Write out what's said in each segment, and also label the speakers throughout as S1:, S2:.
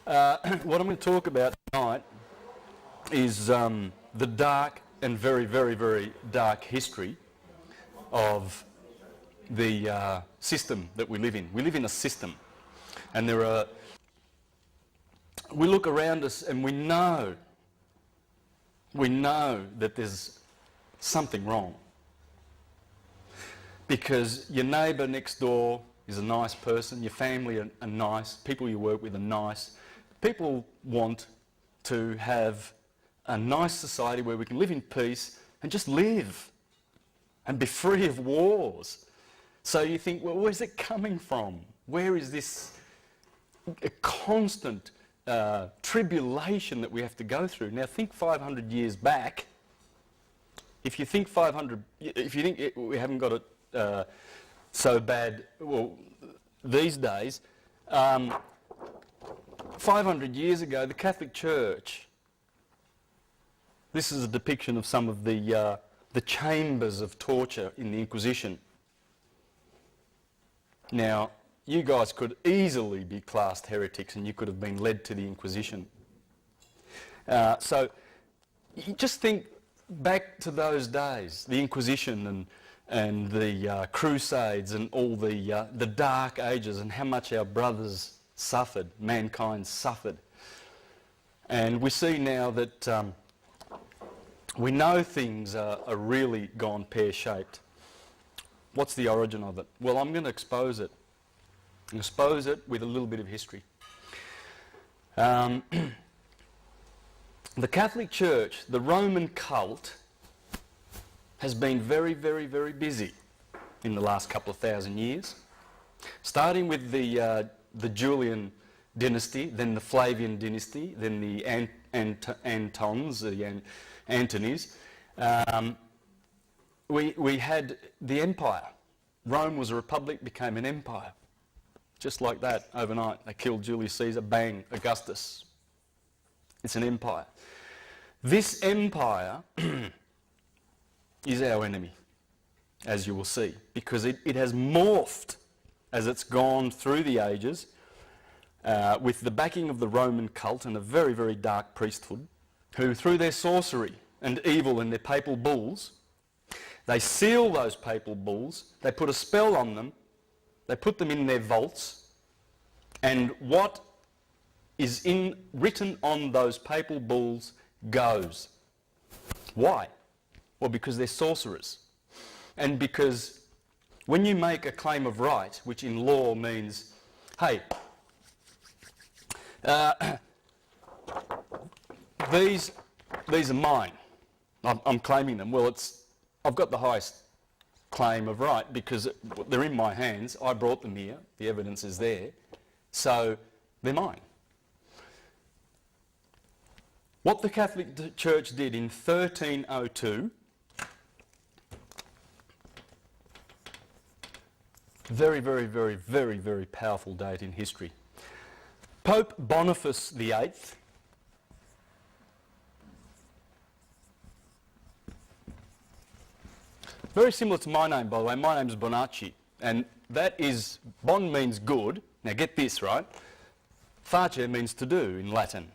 S1: What I'm going to talk about tonight is the dark and very, very, very dark history of the system that we live in. We live in a system, and we look around us and we know that there's something wrong. Because your neighbour next door is a nice person, your family are nice, people you work with are nice. People want to have a nice society where we can live in peace and just live and be free of wars. So you think, well, where's it coming from? Where is this constant tribulation that we have to go through? Now think 500 years back. If you think we haven't got it so bad, well, these days, 500 years ago, the Catholic Church, this is a depiction of some of the chambers of torture in the Inquisition. Now, you guys could easily be classed heretics and you could have been led to the Inquisition. So, you just think back to those days, the Inquisition and the Crusades and all the Dark Ages, and how much our brothers suffered, mankind suffered. And we see now that we know things are really gone pear-shaped. What's the origin of it? Well, I'm going to expose it. Expose it with a little bit of history. The Catholic Church, the Roman cult, has been very, very, very busy in the last couple of thousand years. Starting with the Julian dynasty, then the Flavian dynasty, then the Antons, the Antonys. We had the empire. Rome was a republic, became an empire. Just like that, overnight. They killed Julius Caesar, bang, Augustus. It's an empire. This empire is our enemy, as you will see, because it has morphed as it's gone through the ages with the backing of the Roman cult and a very, very dark priesthood, who through their sorcery and evil and their papal bulls, they seal those papal bulls, they put a spell on them, they put them in their vaults, and what is written on those papal bulls goes. Why? Well, because they're sorcerers. And because when you make a claim of right, which in law means, hey, these are mine, I'm claiming them. Well, I've got the highest claim of right because they're in my hands. I brought them here. The evidence is there. So they're mine. What the Catholic Church did in 1302, very, very, very, very, very powerful date in history. Pope Boniface VIII, very similar to my name, by the way. My name's Bonacci, and that is, bon means good. Now get this, right? Face means to do in Latin.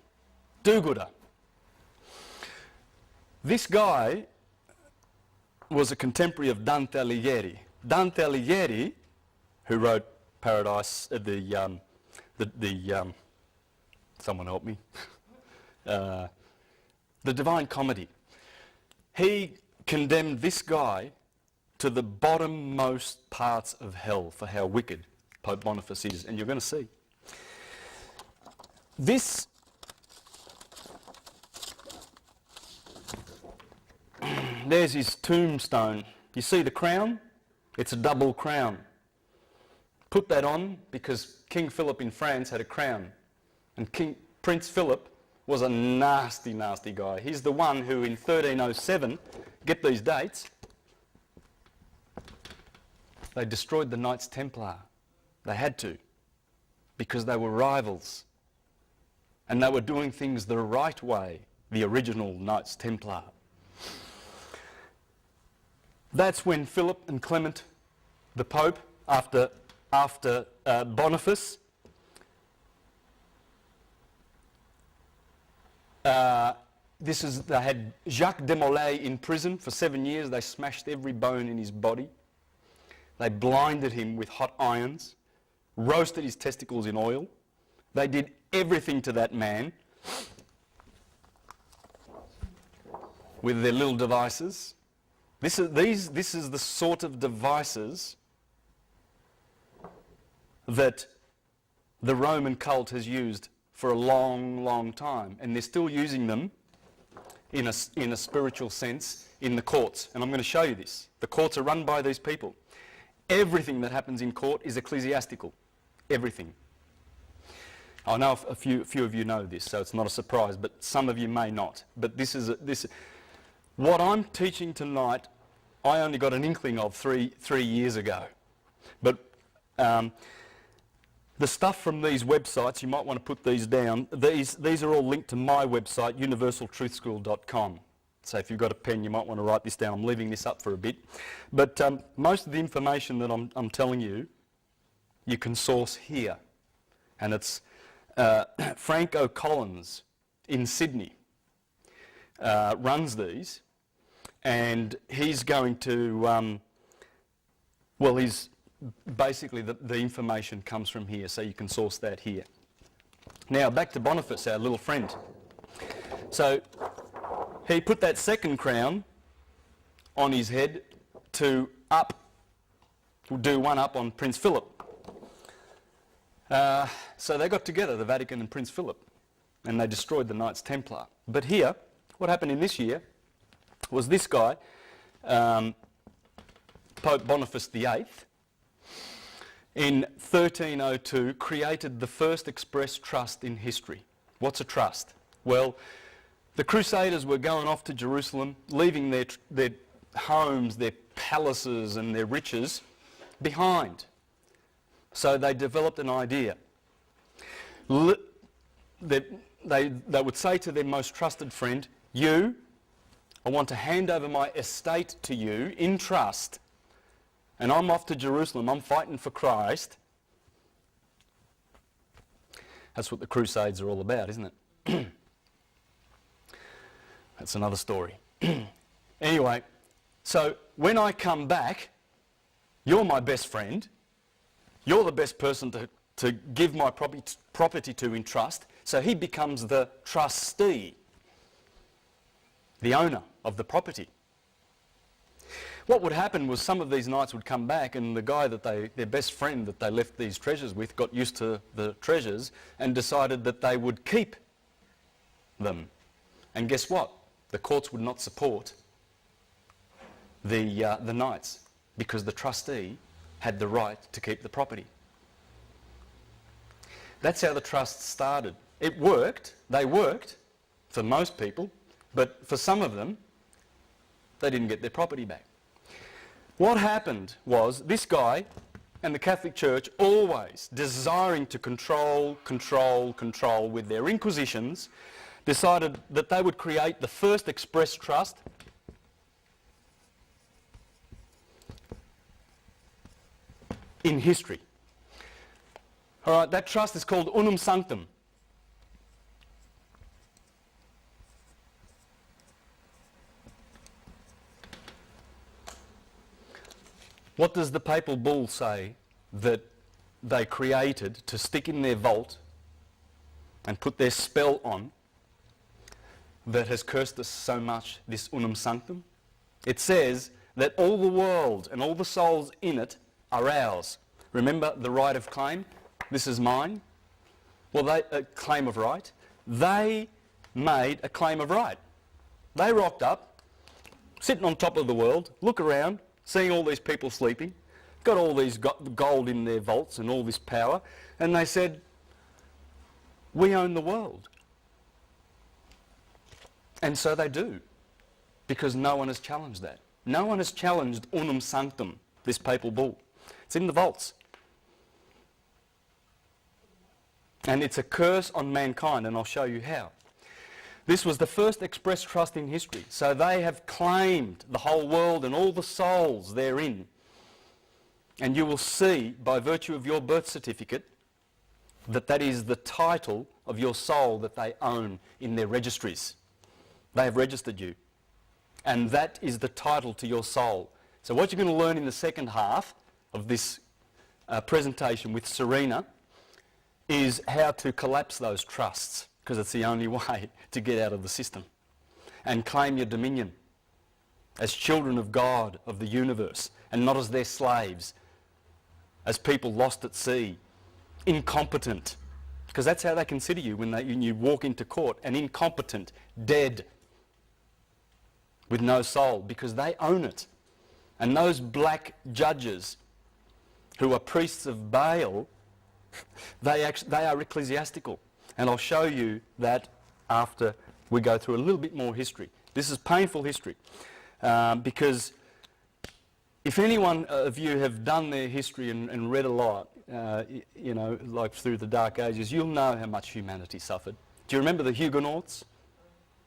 S1: Do-gooder. This guy was a contemporary of Dante Alighieri. Dante Alighieri, who wrote Paradise, someone help me, the Divine Comedy. He condemned this guy to the bottommost parts of hell for how wicked Pope Boniface is, and you're going to see. There's his tombstone. You see the crown? It's a double crown. Put that on because King Philip in France had a crown. And Prince Philip was a nasty, nasty guy. He's the one who in 1307, get these dates, they destroyed the Knights Templar. They had to, because they were rivals. And they were doing things the right way, the original Knights Templar. That's when Philip and Clement, the Pope, after Boniface, They had Jacques Desmoulins in prison for 7 years. They smashed every bone in his body. They blinded him with hot irons, roasted his testicles in oil. They did everything to that man with their little devices. This is the sort of devices that the Roman cult has used for a long, long time, and they're still using them in a spiritual sense in the courts. And I'm going to show you this. The courts are run by these people. Everything that happens in court is ecclesiastical. Everything. I know a few of you know this, so it's not a surprise, but some of you may not. But what I'm teaching tonight, I only got an inkling of three years ago. But the stuff from these websites, you might want to put these down. These are all linked to my website, universaltruthschool.com. So if you've got a pen, you might want to write this down. I'm leaving this up for a bit. But most of the information that I'm telling you, you can source here. And it's Frank O'Collins in Sydney runs these. And he's going to, he's basically the information comes from here, so you can source that here. Now back to Boniface, our little friend. So he put that second crown on his head to do one up on Prince Philip. So they got together, the Vatican and Prince Philip, and they destroyed the Knights Templar. But here, what happened in this year was this guy, Pope Boniface VIII, in 1302 created the first express trust in history. What's a trust? Well, the Crusaders were going off to Jerusalem, leaving their homes, their palaces and their riches behind. So they developed an idea. They would say to their most trusted friend, I want to hand over my estate to you in trust, and I'm off to Jerusalem, I'm fighting for Christ. That's what the Crusades are all about, isn't it? That's another story. Anyway, so when I come back, you're my best friend, you're the best person to give my property to in trust, so he becomes the trustee, the owner of the property. What would happen was some of these knights would come back, and the guy their best friend that they left these treasures with got used to the treasures and decided that they would keep them. And guess what? The courts would not support the knights because the trustee had the right to keep the property. That's how the trust started. It worked. They worked for most people, but for some of them, they didn't get their property back. What happened was this guy and the Catholic Church, always desiring to control with their inquisitions, decided that they would create the first express trust in history. All right, that trust is called Unum Sanctum. What does the papal bull say that they created to stick in their vault and put their spell on that has cursed us so much, this Unum Sanctum? It says that all the world and all the souls in it are ours. Remember the right of claim? This is mine. Well, a claim of right. They made a claim of right. They rocked up, sitting on top of the world, look around, seeing all these people sleeping, got all these gold in their vaults and all this power, and they said, we own the world. And so they do, because no one has challenged that. No one has challenged Unum Sanctum, this papal bull. It's in the vaults. And it's a curse on mankind, and I'll show you how. This was the first express trust in history. So they have claimed the whole world and all the souls therein. And you will see, by virtue of your birth certificate, that is the title of your soul that they own in their registries. They have registered you. And that is the title to your soul. So what you're going to learn in the second half of this presentation with Serena is how to collapse those trusts, because it's the only way to get out of the system and claim your dominion as children of God, of the universe, and not as their slaves, as people lost at sea, incompetent, because that's how they consider you when you walk into court, an incompetent, dead, with no soul, because they own it. And those black judges who are priests of Baal, they are ecclesiastical. And I'll show you that after we go through a little bit more history. This is painful history, because if any one of you have done their history and read a lot, you know, like through the Dark Ages, you'll know how much humanity suffered. Do you remember the Huguenots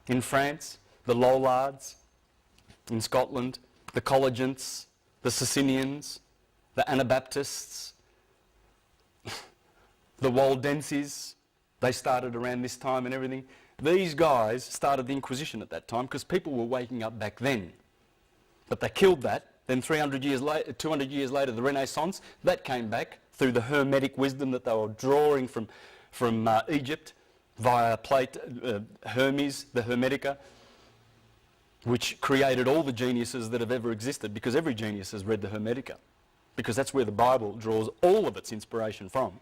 S1: in France, the Lollards in Scotland, the Collegiants, the Socinians, the Anabaptists, the Waldenses? They started around this time and everything. These guys started the Inquisition at that time because people were waking up back then. But they killed that. Then 300 years later, 200 years later, the Renaissance, that came back through the Hermetic wisdom that they were drawing from Egypt via Hermes, the Hermetica, which created all the geniuses that have ever existed, because every genius has read the Hermetica, because that's where the Bible draws all of its inspiration from.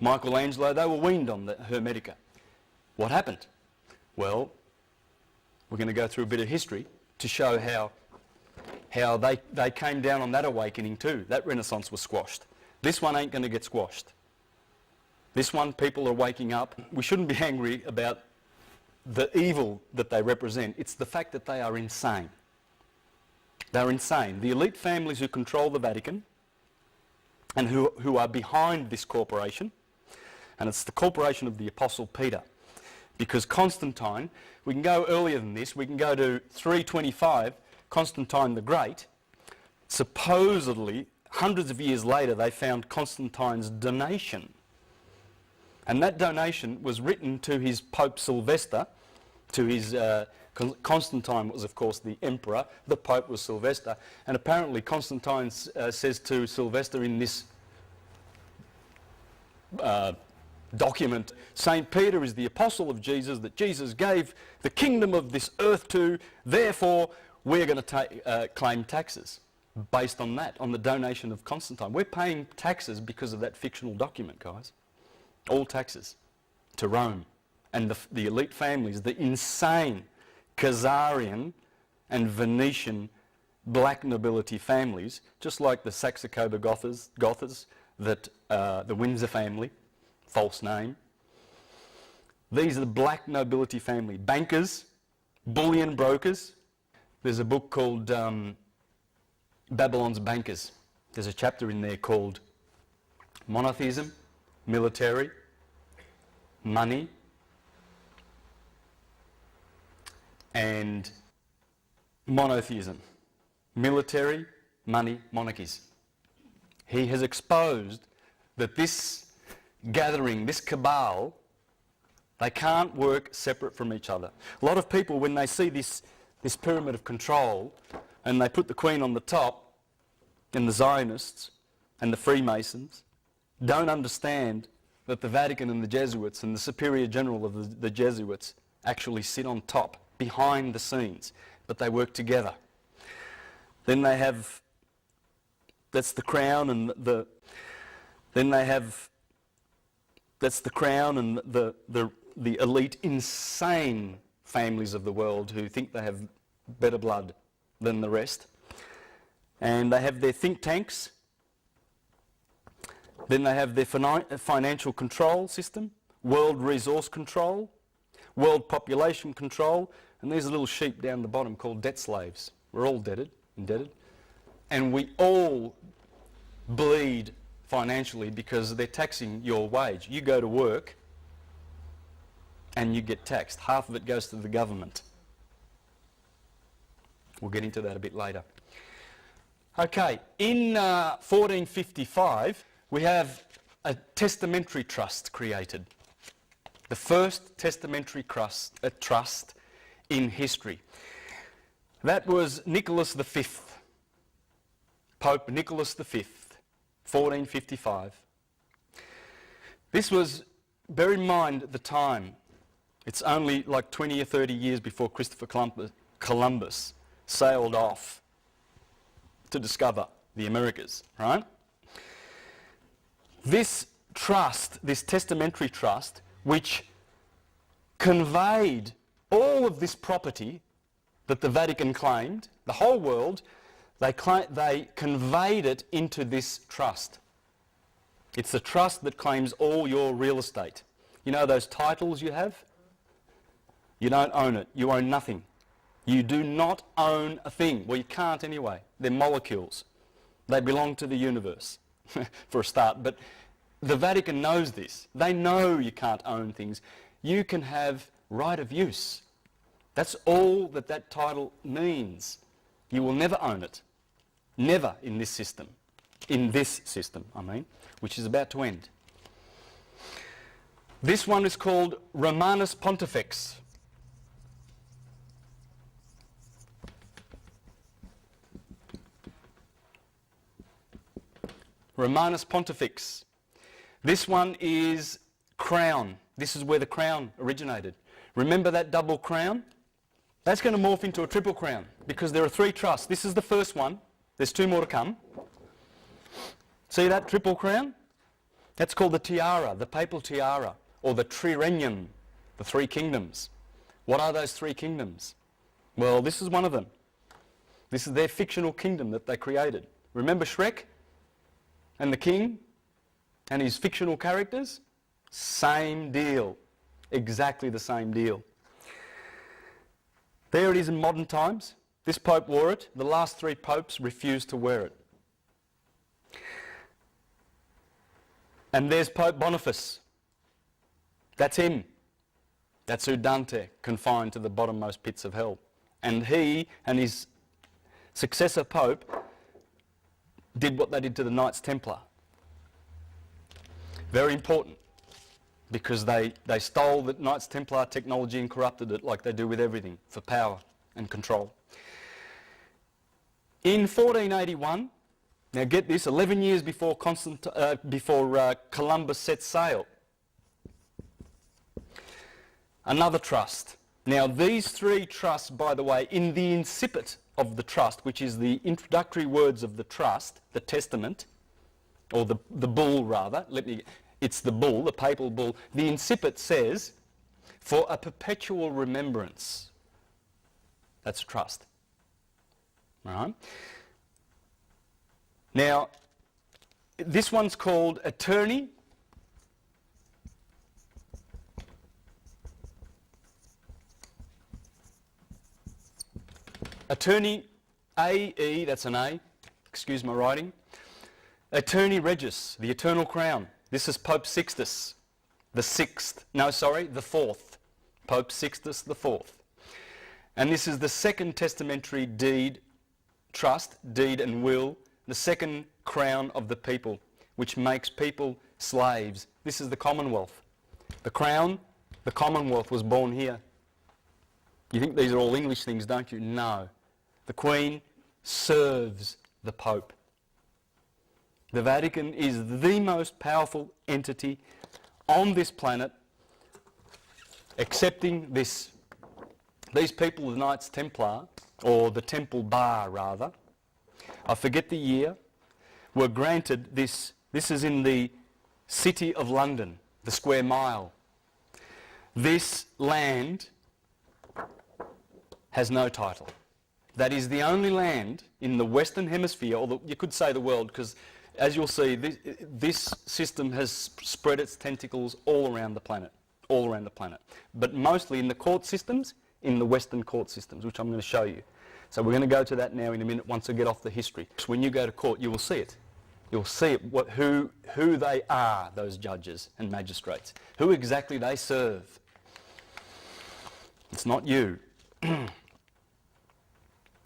S1: Michelangelo, they were weaned on the Hermetica. What happened? Well, we're going to go through a bit of history to show how they came down on that awakening too. That Renaissance was squashed. This one ain't going to get squashed. This one, people are waking up. We shouldn't be angry about the evil that they represent. It's the fact that they are insane. They're insane. The elite families who control the Vatican and who are behind this corporation, and it's the corporation of the Apostle Peter. Because Constantine, we can go earlier than this, we can go to 325, Constantine the Great. Supposedly, hundreds of years later, they found Constantine's donation. And that donation was written to his Pope Sylvester, to his... Constantine was, of course, the emperor. The Pope was Sylvester. And apparently Constantine says to Sylvester in this document, St. Peter is the apostle of Jesus, that Jesus gave the kingdom of this earth to, therefore we're going to claim taxes based on that, on the donation of Constantine. We're paying taxes because of that fictional document, guys. All taxes to Rome. And the elite families, the insane Khazarian and Venetian black nobility families, just like the Saxe-Coburg-Gothas, that the Windsor family, false name. These are the black nobility family. Bankers, bullion brokers. There's a book called Babylon's Bankers. There's a chapter in there called Monotheism, Military, Money, and Monotheism. Military, money, monarchies. He has exposed that this gathering, this cabal, they can't work separate from each other. A lot of people, when they see this pyramid of control and they put the Queen on the top, and the Zionists and the Freemasons, don't understand that the Vatican and the Jesuits and the Superior General of the Jesuits actually sit on top, behind the scenes, but they work together. Then they have, that's the crown and that's the crown and the elite, insane families of the world who think they have better blood than the rest. And they have their think tanks. Then they have their financial control system, world resource control, world population control, and there's a little sheep down the bottom called debt slaves. We're all indebted. And we all bleed financially because they're taxing your wage. You go to work and you get taxed. Half of it goes to the government. We'll get into that a bit later. Okay, in 1455, we have a testamentary trust created. The first testamentary trust in history. That was Nicholas V, Pope Nicholas V, 1455. This was, bear in mind at the time, it's only like 20 or 30 years before Christopher Columbus sailed off to discover the Americas, right? This trust, this testamentary trust, which conveyed all of this property that the Vatican claimed, the whole world, they conveyed it into this trust. It's the trust that claims all your real estate. You know those titles you have? You don't own it. You own nothing. You do not own a thing. Well, you can't anyway. They're molecules. They belong to the universe, for a start. But the Vatican knows this. They know you can't own things. You can have right of use. That's all that that title means. You will never own it. Never in this system. In this system, I mean, which is about to end. This one is called Romanus Pontifex. Romanus Pontifex. This one is crown. This is where the crown originated. Remember that double crown? That's going to morph into a triple crown because there are three trusts. This is the first one. There's two more to come. See that triple crown? That's called the tiara, the papal tiara, or the triregnum, the three kingdoms. What are those three kingdoms? Well, this is one of them. This is their fictional kingdom that they created. Remember Shrek and the king and his fictional characters? Same deal. Exactly the same deal. There it is in modern times. This pope wore it. The last three popes refused to wear it. And there's Pope Boniface. That's him. That's who Dante confined to the bottommost pits of hell. And he and his successor pope did what they did to the Knights Templar. Very important, because they stole the Knights Templar technology and corrupted it like they do with everything for power and control. In 1481, now get this, 11 years before Columbus set sail, another trust. Now these three trusts, by the way, in the incipit of the trust, which is the introductory words of the trust, the testament, or the bull rather, it's the bull, the papal bull. The incipit says, for a perpetual remembrance. That's a trust. All right? Now, this one's called Attorney. Attorney A-E, that's an A, excuse my writing. Attorney Regis, the Eternal Crown. This is Pope Sixtus, the fourth. Pope Sixtus the Fourth. And this is the second testamentary deed, trust, deed and will, the second crown of the people, which makes people slaves. This is the Commonwealth. The crown, the Commonwealth was born here. You think these are all English things, don't you? No. The Queen serves the Pope. The Vatican is the most powerful entity on this planet, accepting this. These people, the Knights Templar, or the Temple Bar rather, I forget the year, were granted this. This is in the City of London, the square mile. This land has no title. That is the only land in the Western Hemisphere, or you could say the world, because as you'll see, this system has spread its tentacles all around the planet, but mostly in the court systems, in the Western court systems, which I'm going to show you. So we're going to go to that now in a minute once we get off the history. When you go to court, you will see it. You'll see it, who they are, those judges and magistrates, who exactly they serve. It's not you.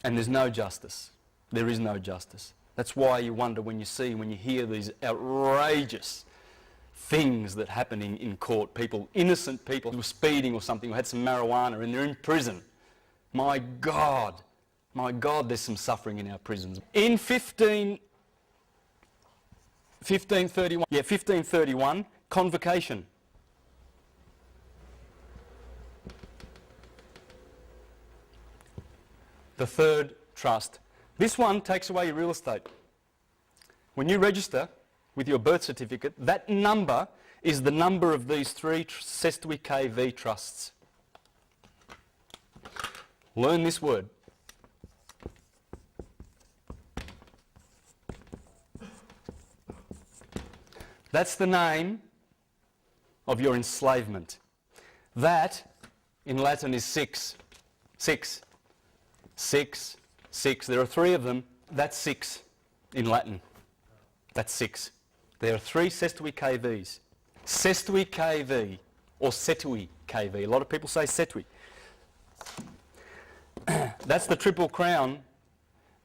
S1: And there's no justice. There is no justice. That's why you wonder when you hear these outrageous things that happen in court. People, innocent people who were speeding or something, who had some marijuana and they're in prison. My God, there's some suffering in our prisons. In 1531, convocation. The third trust. This one takes away your real estate. When you register with your birth certificate, that number is the number of these three Cestui Que Vie trusts. Learn this word. That's the name of your enslavement. That, in Latin, is six. Six. Six. Six. There are three of them. That's six in Latin. That's six. There are three Cestui Que Vies. Cestui Que Vie, or Setui Que Vie. A lot of people say Setui. That's the Triple Crown.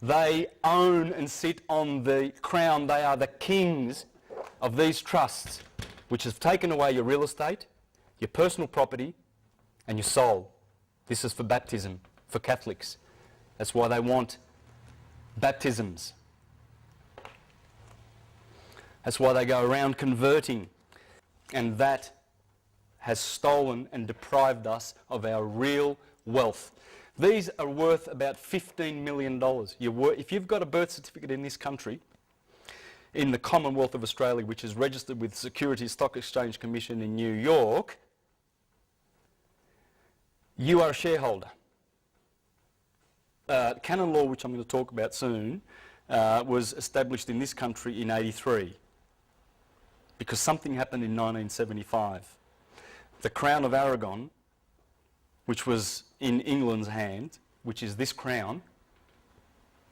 S1: They own and sit on the crown. They are the kings of these trusts, which have taken away your real estate, your personal property, and your soul. This is for baptism, for Catholics. That's why they want baptisms. That's why they go around converting. And that has stolen and deprived us of our real wealth. These are worth about $15 million. If you've got a birth certificate in this country, in the Commonwealth of Australia, which is registered with the Securities Stock Exchange Commission in New York, you are a shareholder. Canon law, which I'm going to talk about soon, was established in this country in '83 because something happened in 1975. The Crown of Aragon, which was in England's hand, which is this crown,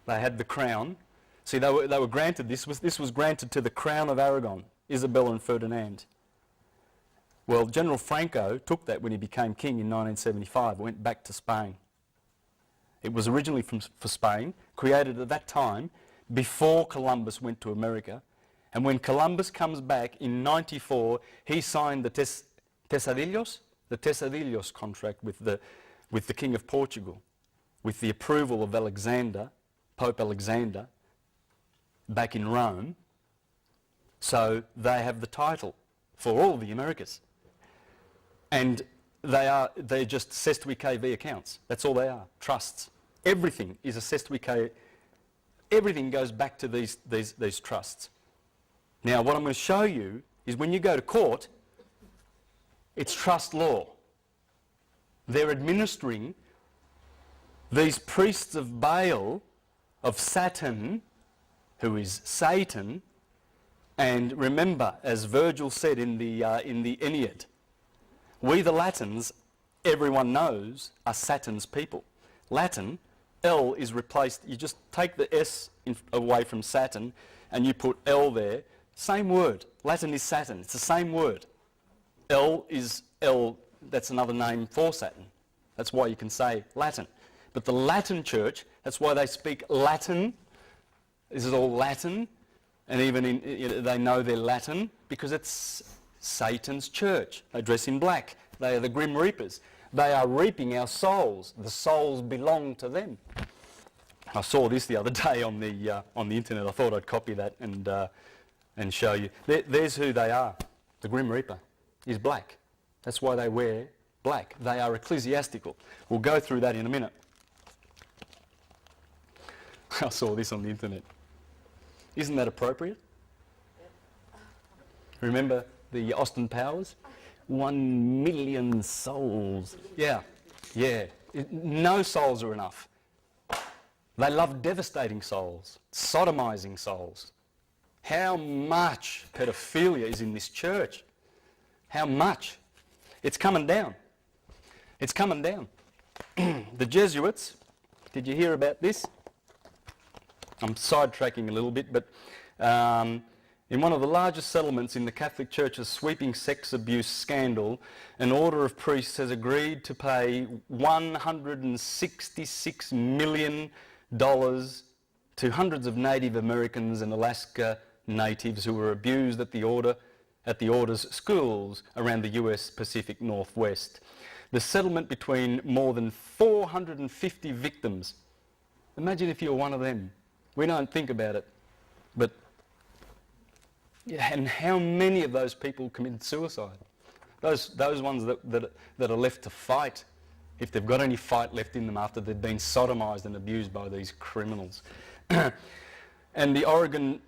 S1: they had the crown. See, they were granted, this was granted to the Crown of Aragon, Isabella and Ferdinand. Well, General Franco took that when he became king in 1975, went back to Spain. It was originally for Spain, created at that time before Columbus went to America. And when Columbus comes back in '94, he signed the Tesadillos contract with the King of Portugal, with the approval of Alexander, Pope Alexander, back in Rome. So they have the title for all the Americas. And they're just Cestui Que Vie accounts. That's all they are, trusts. Everything is a Cestui Que. Everything goes back to these trusts. Now, what I'm going to show you is when you go to court, it's trust law. They're administering these priests of Baal, of Saturn, who is Satan, and remember, as Virgil said in the Aeneid, we the Latins, everyone knows, are Saturn's people. Latin, L is replaced, you just take the S away from Saturn and you put L there. Same word. Latin is Saturn. It's the same word. L is L, that's another name for Saturn. That's why you can say Latin. But the Latin Church, that's why they speak Latin. This is all Latin, and even they know they're Latin because it's Satan's church. They dress in black. They are the Grim Reapers. They are reaping our souls. The souls belong to them. I saw this the other day on the internet. I thought I'd copy that and show you. There's who they are. The Grim Reaper is black. That's why they wear black. They are ecclesiastical. We'll go through that in a minute. I saw this on the internet. Isn't that appropriate? Remember the Austin Powers? 1 million souls. Yeah. No souls are enough. They love devastating souls, sodomizing souls. How much pedophilia is in this church? How much? It's coming down. It's coming down. The Jesuits, did you hear about this? I'm sidetracking a little bit, but in one of the largest settlements in the Catholic Church's sweeping sex abuse scandal, an order of priests has agreed to pay $166 million to hundreds of Native Americans and Alaska natives who were abused at the order at the orders schools around the US Pacific Northwest. The settlement between more than 450 victims. Imagine if you're one of them. We don't think about it, but yeah, and how many of those people committed suicide? Those ones that are left to fight, if they've got any fight left in them after they've been sodomised and abused by these criminals. And the Oregon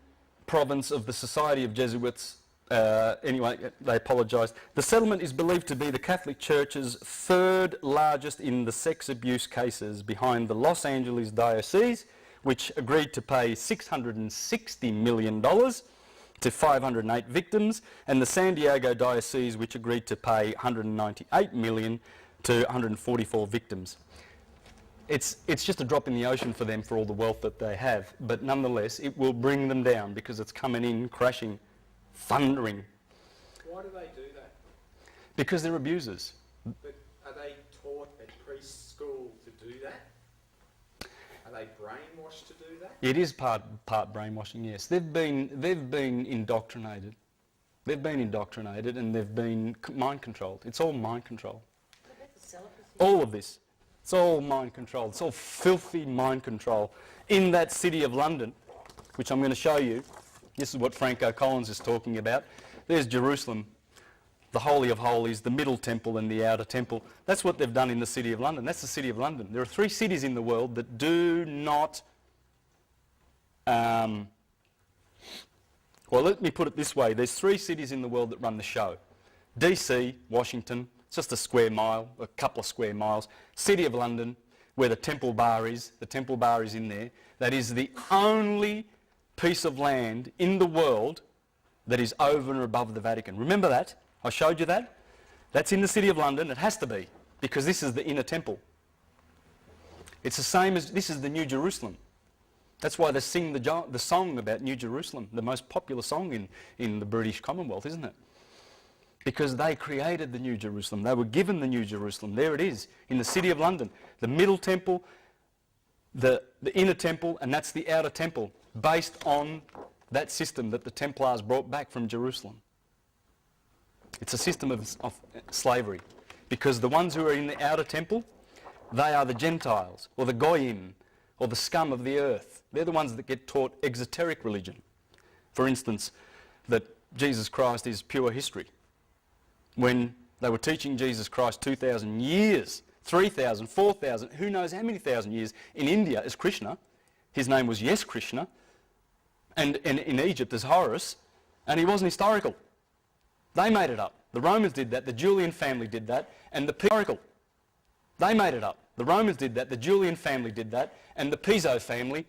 S1: province of the Society of Jesuits, anyway, they apologised. The settlement is believed to be the Catholic Church's third largest in the sex abuse cases, behind the Los Angeles Diocese, which agreed to pay $660 million to 508 victims, and the San Diego Diocese, which agreed to pay $198 million to 144 victims. It's just a drop in the ocean for them for all the wealth that they have, but nonetheless it will bring them down because it's coming in crashing, thundering.
S2: Why do they do that?
S1: Because they're abusers.
S2: But are they taught at preschool to do that? Are they brainwashed to do that?
S1: It is part brainwashing, yes. They've been indoctrinated. They've been indoctrinated and they've been mind controlled. It's all mind control. All of this. It's all mind control. It's all filthy mind control. In that city of London, which I'm going to show you, this is what Franco Collins is talking about. There's Jerusalem, the Holy of Holies, the Middle Temple and the Outer Temple. That's what they've done in the City of London. That's the City of London. There are 3 cities in the world that do not... well, let me put it this way. There's 3 cities in the world that run the show. DC, Washington, it's just a square mile, a couple of square miles. City of London, where the Temple Bar is. The Temple Bar is in there. That is the only piece of land in the world that is over and above the Vatican. Remember that? I showed you that? That's in the City of London. It has to be, because this is the inner temple. It's the same as, this is the New Jerusalem. That's why they sing the song about New Jerusalem, the most popular song in the British Commonwealth, isn't it? Because they created the New Jerusalem. They were given the New Jerusalem. There it is, in the City of London. The Middle Temple, the Inner Temple, and that's the Outer Temple, based on that system that the Templars brought back from Jerusalem. It's a system of slavery, because the ones who are in the Outer Temple, they are the Gentiles, or the Goyim, or the scum of the earth. They're the ones that get taught exoteric religion. For instance, that Jesus Christ is pure history. When they were teaching Jesus Christ 2,000 years, 3,000, 4,000, who knows how many thousand years, in India as Krishna. His name was Yes Krishna. And in Egypt as Horus. And he wasn't historical. They made it up. The Romans did that, the Julian family did that, and the historical. They made it up. The Romans did that, the Julian family did that, and the Piso family.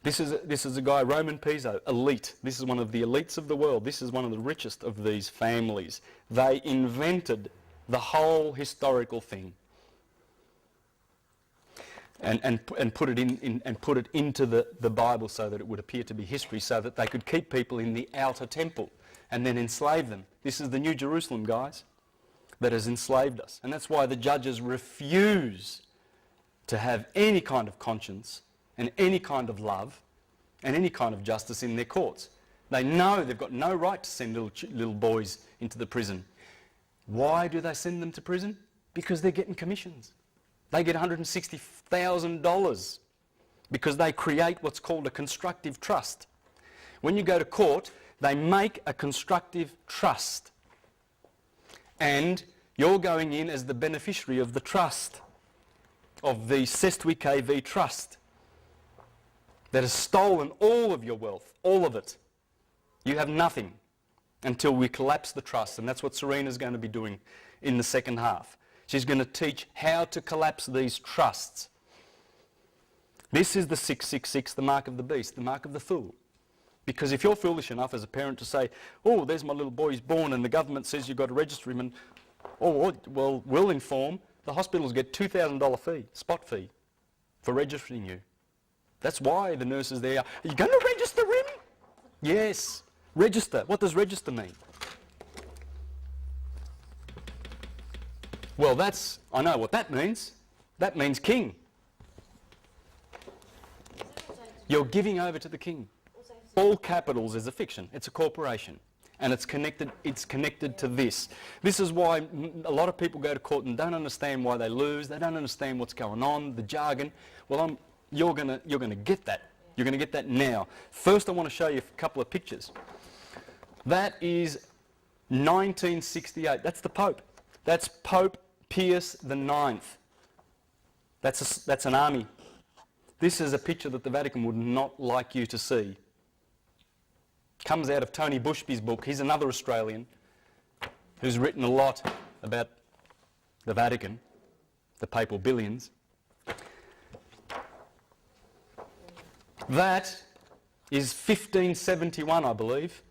S1: This is a guy, Roman Piso, elite. This is one of the elites of the world. This is one of the richest of these families. They invented the whole historical thing and put it into the Bible so that it would appear to be history, so that they could keep people in the outer temple and then enslave them. This is the New Jerusalem, guys, that has enslaved us. And that's why the judges refuse to have any kind of conscience and any kind of love and any kind of justice in their courts. They know they've got no right to send little boys into the prison. Why do they send them to prison? Because they're getting commissions. They get $160,000 because they create what's called a constructive trust. When you go to court, they make a constructive trust. And you're going in as the beneficiary of the trust, of the Sestwi KV trust, that has stolen all of your wealth, all of it. You have nothing until we collapse the trust, and that's what Serena's going to be doing in the second half. She's going to teach how to collapse these trusts. This is the 666, the mark of the beast, the mark of the fool. Because if you're foolish enough as a parent to say, oh, there's my little boy, he's born, and the government says you've got to register him, and, oh, well, we'll inform, the hospitals get $2,000 fee, spot fee, for registering you. That's why the nurses there are you going to register him? Yes, register. What does register mean? Well, I know what that means. That means king. You're giving over to the king.
S3: Also have to
S1: all capitals is a fiction. It's a corporation. And it's connected to this. This is why a lot of people go to court and don't understand why they lose. They don't understand what's going on, the jargon. Well, you're going to get that. You're going to get that now. First, I want to show you a couple of pictures. That is 1968. That's the Pope. That's Pope Pius IX. That's an army. This is a picture that the Vatican would not like you to see. Comes out of Tony Bushby's book. He's another Australian who's written a lot about the Vatican, the papal billions. That is 1571, I believe.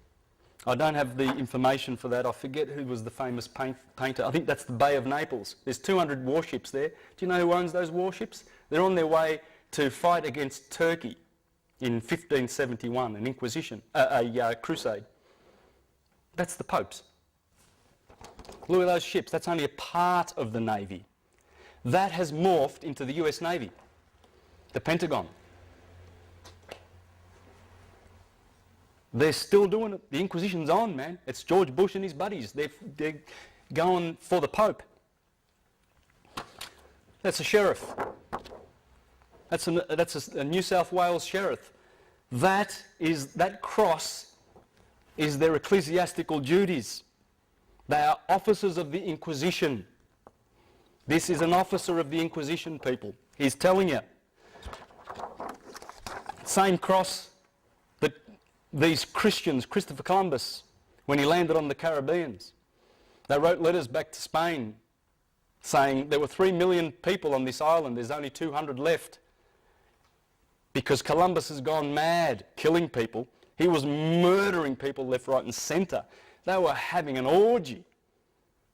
S1: I don't have the information for that. I forget who was the famous painter. I think that's the Bay of Naples. There's 200 warships there. Do you know who owns those warships? They're on their way to fight against Turkey in 1571, an Inquisition, a crusade. That's the Pope's. Look at those ships. That's only a part of the Navy. That has morphed into the US Navy, the Pentagon. They're still doing it. The Inquisition's on, man. It's George Bush and his buddies. They're going for the Pope. That's a sheriff. That's a New South Wales sheriff. That cross is their ecclesiastical duties. They are officers of the Inquisition. This is an officer of the Inquisition, people. He's telling you. Same cross that these Christians, Christopher Columbus, when he landed on the Caribbeans, they wrote letters back to Spain saying there were 3 million people on this island, there's only 200 left. Because Columbus has gone mad, killing people. He was murdering people left, right and centre. They were having an orgy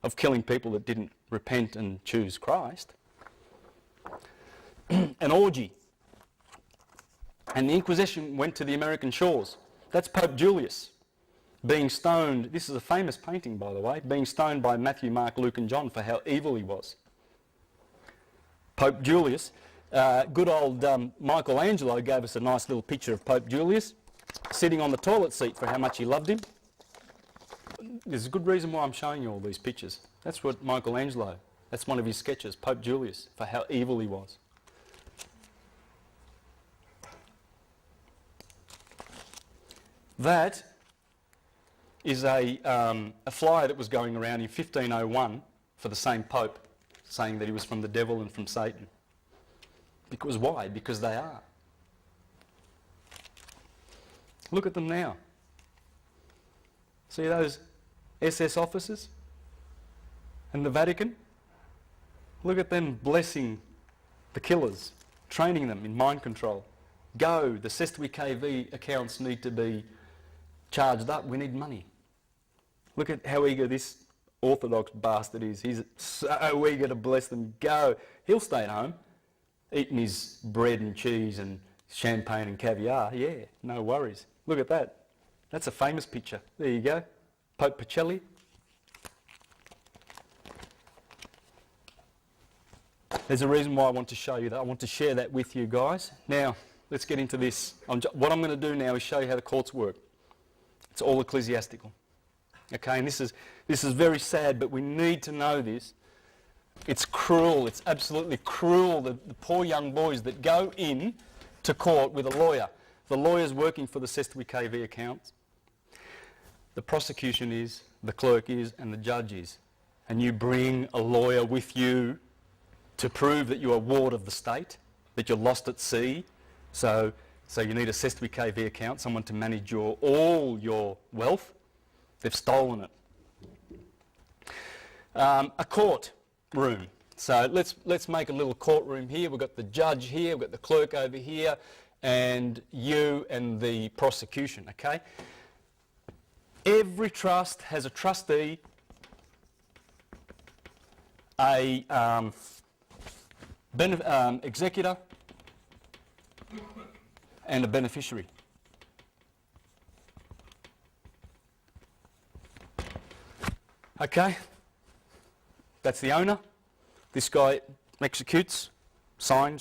S1: of killing people that didn't repent and choose Christ. An orgy. And the Inquisition went to the American shores. That's Pope Julius being stoned. This is a famous painting, by the way, being stoned by Matthew, Mark, Luke and John for how evil he was. Pope Julius. Good old Michelangelo gave us a nice little picture of Pope Julius sitting on the toilet seat for how much he loved him. There's a good reason why I'm showing you all these pictures. That's what Michelangelo, that's one of his sketches, Pope Julius, for how evil he was. That is a flyer that was going around in 1501 for the same Pope, saying that he was from the devil and from Satan. Because why? Because they are. Look at them now. See those SS officers and the Vatican? Look at them blessing the killers, training them in mind control. Go, the Sestui KV accounts need to be charged up, we need money. Look at how eager this orthodox bastard is. He's so eager to bless them. Go. He'll stay at home, eating his bread and cheese and champagne and caviar. Yeah, no worries. Look at that. That's a famous picture. There you go. Pope Pacelli. There's a reason why I want to show you that. I want to share that with you guys. Now, let's get into this. What I'm going to do now is show you how the courts work. It's all ecclesiastical. Okay, and this is very sad, but we need to know this. It's cruel. It's absolutely cruel, the poor young boys that go in to court with a lawyer. The lawyer's working for the Sestui KV accounts. The prosecution is, the clerk is, and the judge is. And you bring a lawyer with you to prove that you're a ward of the state, that you're lost at sea. So you need a Sestui KV account, someone to manage all your wealth. They've stolen it. A court room. So let's make a little courtroom here. We've got the judge here, we've got the clerk over here, and you and the prosecution, okay? Every trust has a trustee, a executor, and a beneficiary. Okay? That's the owner. This guy executes, sign.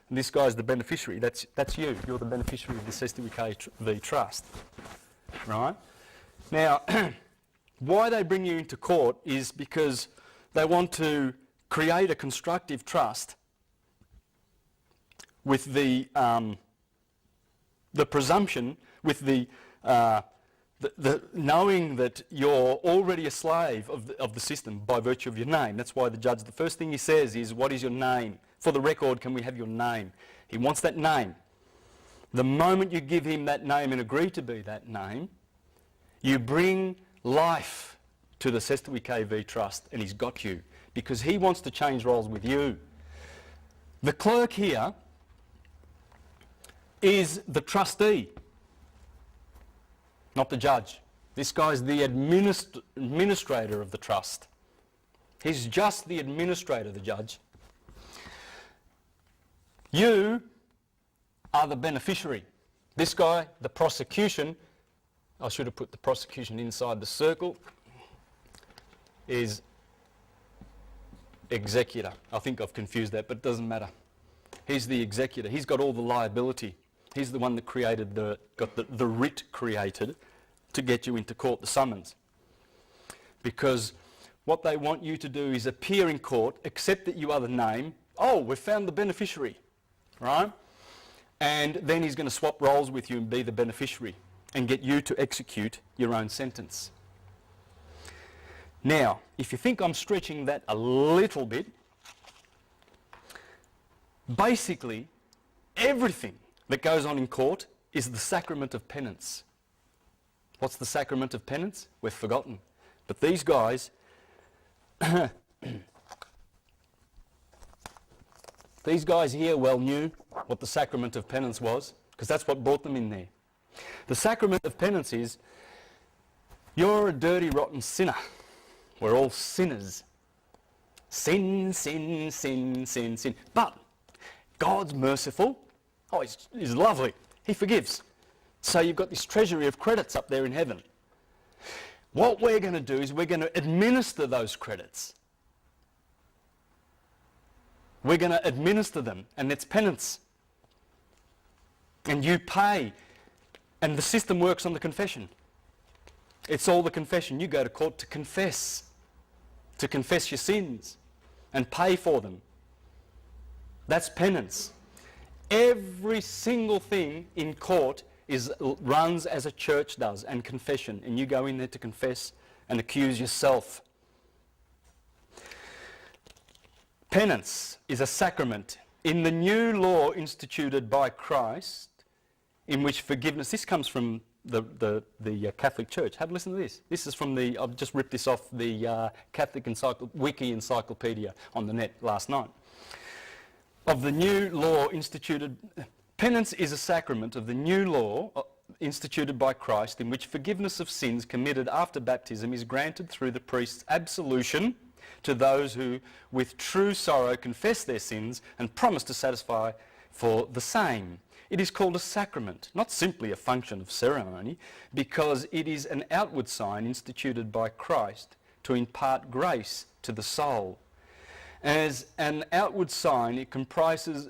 S1: And this guy's the beneficiary. That's you. You're the beneficiary of this SWKV trust. Right? Now, why they bring you into court is because they want to create a constructive trust with the presumption, with the knowing that you're already a slave of the system by virtue of your name. That's why the judge, the first thing he says is, what is your name? For the record, can we have your name? He wants that name. The moment you give him that name and agree to be that name, you bring life to the SWKV trust, and he's got you, because he wants to change roles with you. The clerk here is the trustee, not the judge. This guy's the administrator of the trust. He's just the administrator, the judge. You are the beneficiary. This guy, the prosecution, I should have put the prosecution inside the circle, is executor. I think I've confused that, but it doesn't matter. He's the executor. He's got all the liability. He's the one that got the writ created to get you into court, the summons. Because what they want you to do is appear in court, accept that you are the name. Oh, we've found the beneficiary, right? And then he's going to swap roles with you and be the beneficiary and get you to execute your own sentence. Now, if you think I'm stretching that a little bit, basically everything that goes on in court is the sacrament of penance. What's the sacrament of penance? We've forgotten. But these guys, these guys here well knew what the sacrament of penance was, because that's what brought them in there. The sacrament of penance is, you're a dirty, rotten sinner. We're all sinners. Sin, sin, sin, sin, sin. But God's merciful. Oh, he's lovely. He forgives. So you've got this treasury of credits up there in heaven. What we're going to do is we're going to administer those credits. We're going to administer them, and it's penance. And you pay. And the system works on the confession. It's all the confession. You go to court to confess your sins and pay for them. That's penance. Every single thing in court runs as a church does, and confession, and you go in there to confess and accuse yourself. Penance is a sacrament in the new law instituted by Christ, in which forgiveness, this comes from the Catholic Church. Have a listen to this. This is from I've just ripped this off the Catholic Wiki Encyclopedia on the net last night. Of the new law instituted, penance is a sacrament of the new law instituted by Christ, in which forgiveness of sins committed after baptism is granted through the priest's absolution to those who with true sorrow confess their sins and promise to satisfy for the same. It is called a sacrament, not simply a function of ceremony, because it is an outward sign instituted by Christ to impart grace to the soul. As an outward sign, it comprises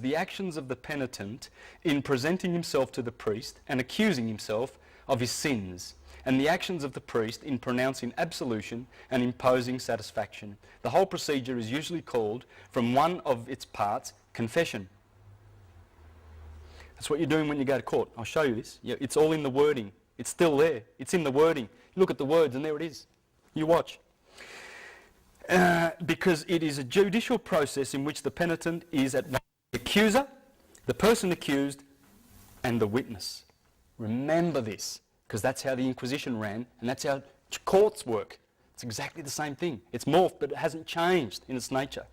S1: the actions of the penitent in presenting himself to the priest and accusing himself of his sins, and the actions of the priest in pronouncing absolution and imposing satisfaction. The whole procedure is usually called, from one of its parts, confession. That's what you're doing when you go to court. I'll show you this. Yeah, it's all in the wording. It's still there. It's in the wording. Look at the words and there it is. You watch. Because it is a judicial process in which the penitent is at once the accuser, the person accused, and the witness. Remember this, because that's how the Inquisition ran, and that's how courts work. It's exactly the same thing. It's morphed, but it hasn't changed in its nature.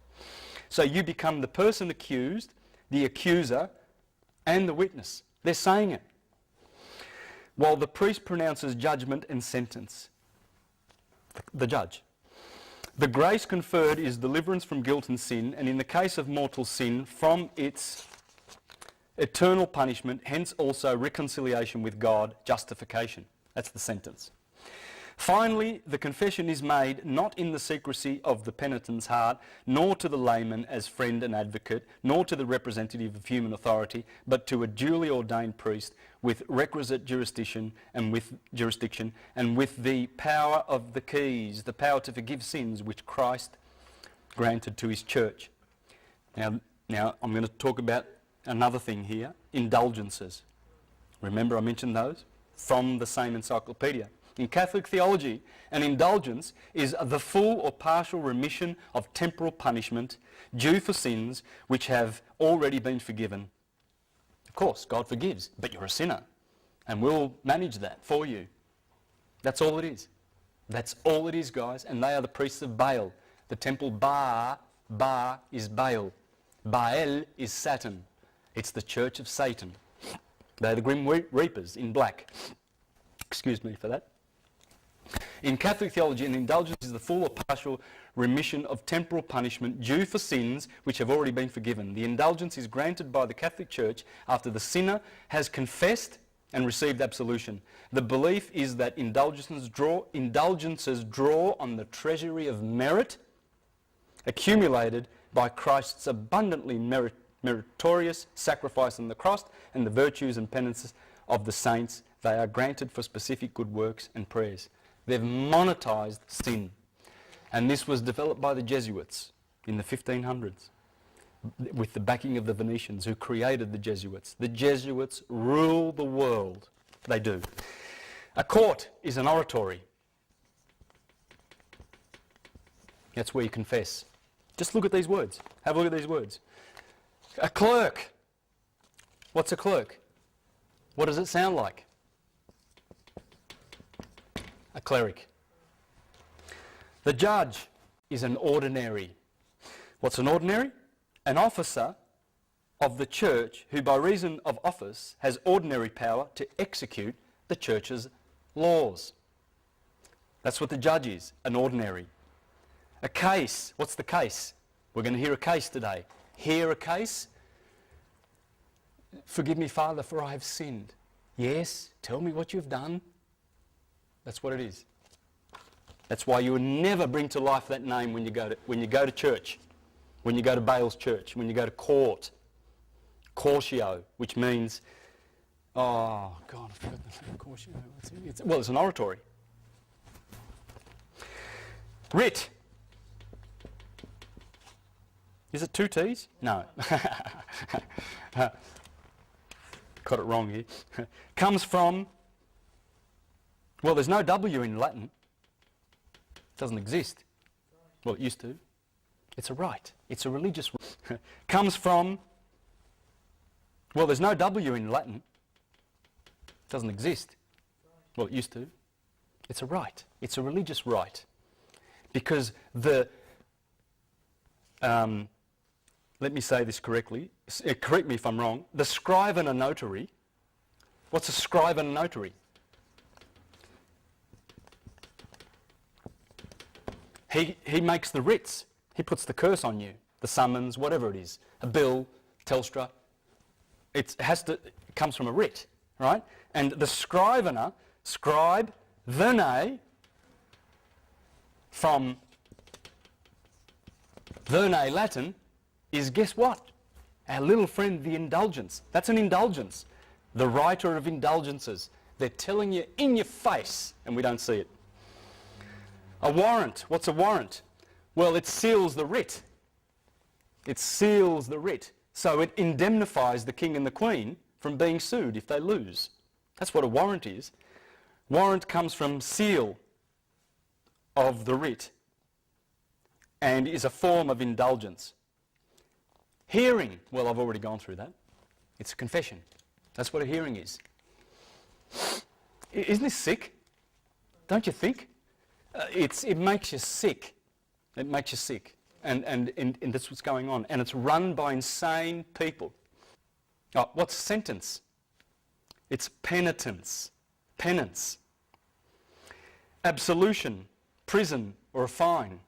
S1: So you become the person accused, the accuser, and the witness. They're saying it. While the priest pronounces judgment and sentence. The judge. The grace conferred is deliverance from guilt and sin, and in the case of mortal sin, from its eternal punishment, hence also reconciliation with God, justification. That's the sentence. Finally, the confession is made not in the secrecy of the penitent's heart, nor to the layman as friend and advocate, nor to the representative of human authority, but to a duly ordained priest with requisite jurisdiction and with the power of the keys, the power to forgive sins which Christ granted to his church. Now I'm going to talk about another thing here, indulgences. Remember I mentioned those from the same encyclopedia. In Catholic theology, an indulgence is the full or partial remission of temporal punishment due for sins which have already been forgiven. Of course, God forgives, but you're a sinner, and we'll manage that for you. That's all it is. That's all it is, guys, and they are the priests of Baal. The temple Ba is Baal. Baal is Satan. It's the church of Satan. They're the grim reapers in black. Excuse me for that. In Catholic theology, an indulgence is the full or partial remission of temporal punishment due for sins which have already been forgiven. The indulgence is granted by the Catholic Church after the sinner has confessed and received absolution. The belief is that indulgences draw on the treasury of merit accumulated by Christ's abundantly meritorious sacrifice on the cross and the virtues and penances of the saints. They are granted for specific good works and prayers. They've monetized sin. And this was developed by the Jesuits in the 1500s with the backing of the Venetians who created the Jesuits. The Jesuits rule the world. They do. A court is an oratory. That's where you confess. Just look at these words. Have a look at these words. A clerk. What's a clerk? What does it sound like? A cleric. The judge is an ordinary. What's an ordinary? An officer of the church who by reason of office has ordinary power to execute the church's laws. That's what the judge is, an ordinary. A case. What's the case? We're going to hear a case today. Hear a case? Forgive me, Father, for I have sinned. Yes, tell me what you've done. That's what it is. That's why you will never bring to life that name when you go to church, when you go to Baal's church, when you go to court. Cortio, which means, oh God, I forgot the name. Cortio. Well, it's an oratory. Writ. Is it two T's? No. Got it wrong here. Comes from, well, there's no W in Latin. It doesn't exist. Well, it used to. It's a rite. It's a religious rite. Comes from, well, there's no W in Latin. It doesn't exist. Well, it used to. It's a rite. It's a religious rite. Because let me say this correctly. Correct me if I'm wrong. The scribe and a notary. What's a scribe and a notary? He makes the writs. He puts the curse on you. The summons, whatever it is. A bill, Telstra. It comes from a writ, right? And the scrivener, scribe, verne, from verne Latin, is guess what? Our little friend, the indulgence. That's an indulgence. The writer of indulgences. They're telling you in your face, and we don't see it. A warrant. What's a warrant? Well, it seals the writ. It seals the writ. So it indemnifies the king and the queen from being sued if they lose. That's what a warrant is. Warrant comes from seal of the writ and is a form of indulgence. Hearing, well, I've already gone through that. It's a confession. That's what a hearing is. Isn't this sick? Don't you think? It makes you sick. It makes you sick. And that's what's going on. And it's run by insane people. Oh, what's sentence? It's penitence. Penance. Absolution. Prison or a fine.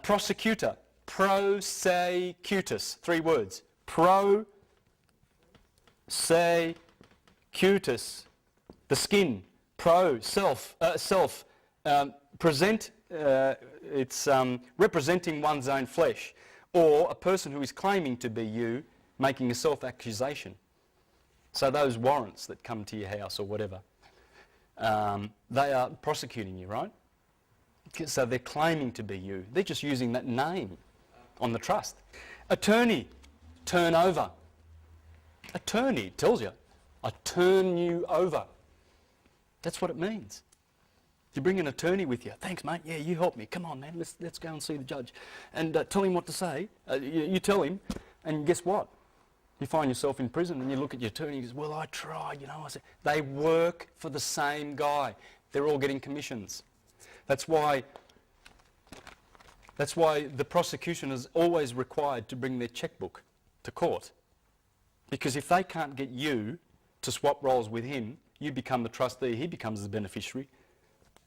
S1: Prosecutor. Prosecutus. 3 words. Prosecutus. The skin. present, it's representing one's own flesh, or a person who is claiming to be you making a self-accusation. So those warrants that come to your house or whatever, they are prosecuting you, right? So they're claiming to be you. They're just using that name on the trust. Attorney, turn over. Attorney tells you, I turn you over. That's what it means. You bring an attorney with you. Thanks, mate. Yeah, you help me. Come on, man. Let's go and see the judge. And tell him what to say. You tell him, and guess what? You find yourself in prison and you look at your attorney and he goes, well, I tried, you know. I said, they work for the same guy. They're all getting commissions. That's why the prosecution is always required to bring their checkbook to court. Because if they can't get you to swap roles with him, you become the trustee, he becomes the beneficiary,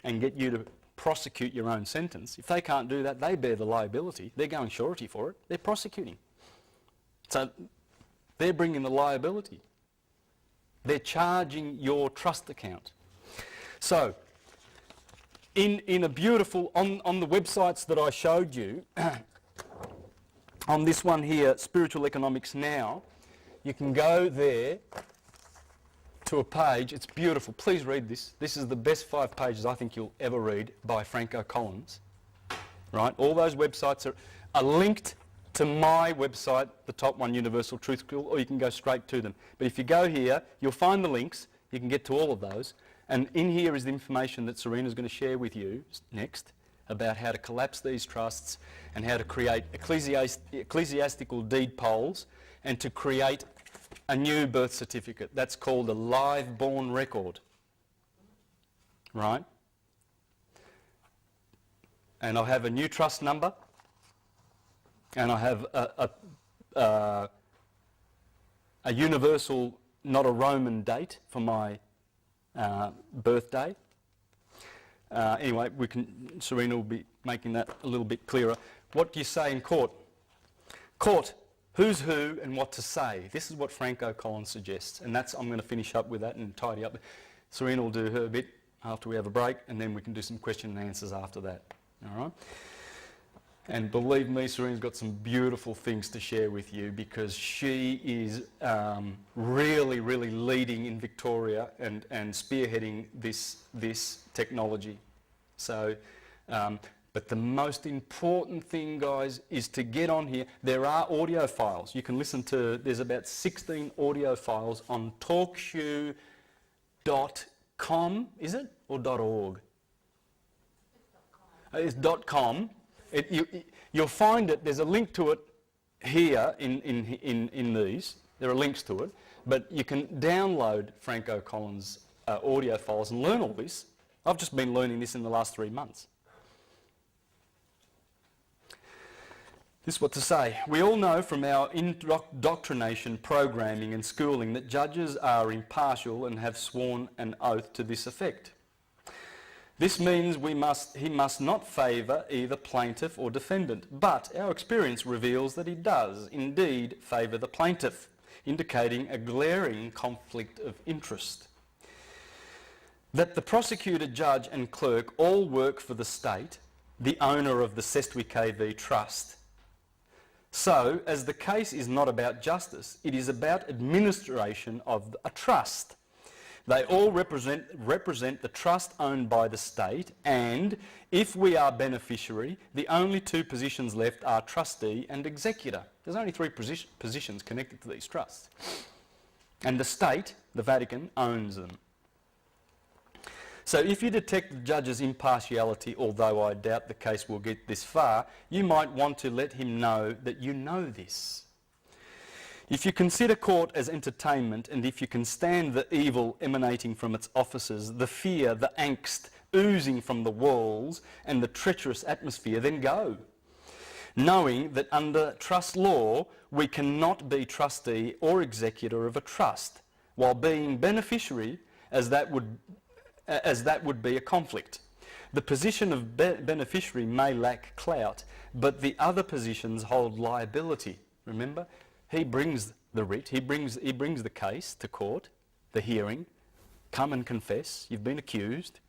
S1: and get you to prosecute your own sentence. If they can't do that, they bear the liability. They're going surety for it. They're prosecuting. So they're bringing the liability. They're charging your trust account. So in a beautiful, on the websites that I showed you, on this one here, Spiritual Economics Now, you can go there to a page. It's beautiful. Please read this. This is the best 5 pages I think you'll ever read by Franco Collins. Right? All those websites are linked to my website, the top one, Universal Truth School, or you can go straight to them. But if you go here, you'll find the links. You can get to all of those. And in here is the information that Serena's going to share with you next about how to collapse these trusts and how to create ecclesiastical deed polls and to create a new birth certificate. That's called a live born record. Right? And I'll have a new trust number, and I have a universal, not a Roman date for my birthday. Anyway, Serena will be making that a little bit clearer. What do you say in court? Court, who's who and what to say. This is what Franco Collins suggests, and I'm going to finish up with that and tidy up. Serena will do her bit after we have a break, and then we can do some question and answers after that. All right? And believe me, Serena's got some beautiful things to share with you because she is really, really leading in Victoria and spearheading this technology. So, but the most important thing, guys, is to get on here. There are audio files. You can listen to, there's about 16 audio files on talkshoe.com, is it? Or .org? It's .com. You'll find it, there's a link to it here in these. There are links to it. But you can download Franco Collins' audio files and learn all this. I've just been learning this in the last 3 months. This is what to say. We all know from our indoctrination, programming and schooling that judges are impartial and have sworn an oath to this effect. This means he must not favour either plaintiff or defendant, but our experience reveals that he does indeed favour the plaintiff, indicating a glaring conflict of interest. That the prosecutor, judge and clerk all work for the state, the owner of the Sestwi KV Trust. So, as the case is not about justice, it is about administration of a trust. They all represent the trust owned by the state, and if we are beneficiary, the only 2 positions left are trustee and executor. There's only 3 positions connected to these trusts. And the state, the Vatican, owns them. So if you detect the judge's impartiality, although I doubt the case will get this far, you might want to let him know that you know this. If you consider court as entertainment, and if you can stand the evil emanating from its offices, the fear, the angst oozing from the walls, and the treacherous atmosphere, then go. Knowing that under trust law, we cannot be trustee or executor of a trust, while being beneficiary, as that would be a conflict. The position of beneficiary may lack clout, but the other positions hold liability. Remember? He brings the writ, he brings the case to court, the hearing, come and confess, you've been accused,